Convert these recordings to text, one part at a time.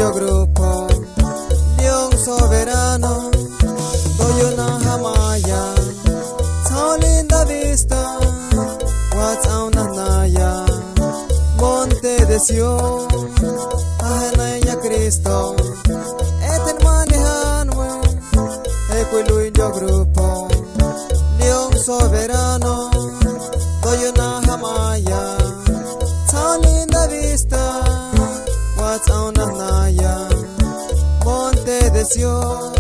yo grupo, León soberano, doy una jamaya, Sao linda vista, what's on Naya, Monte de Sion, Ahenaya Cristo, Eten manejanwe, Equiluin yo grupo, León soberano, doy una jamaya, Sao linda vista, what's on Naya, Monte de Sion.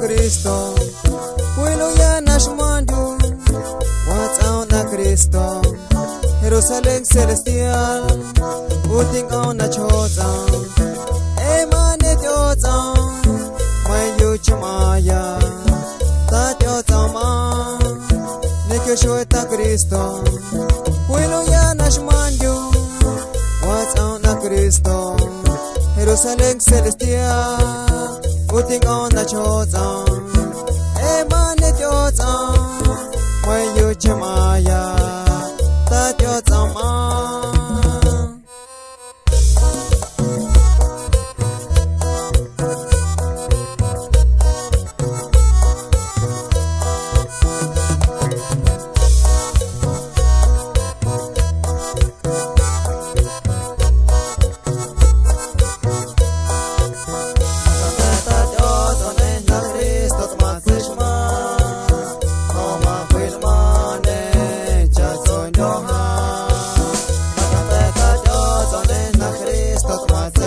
Cristo, Puelo ya nashmandu, what's on na Cristo, Jerusalem celestial, uting on na choza, emane choza, may yuchmaya, ta choza ma, nikyo ta Cristo, Puelo ya nashmandu, what's on na Cristo, Jerusalem celestial, uting on na choza, emane choza, may yuchmaya, ta choza ma.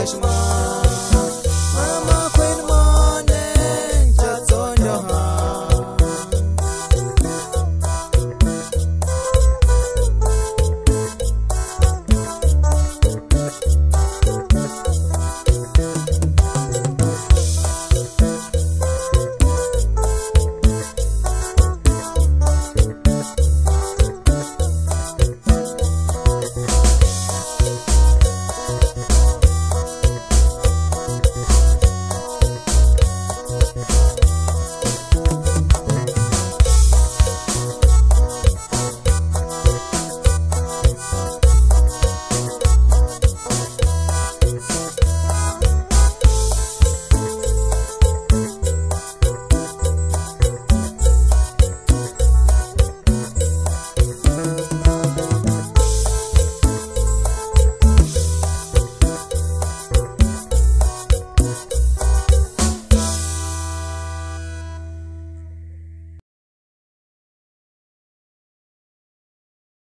Shema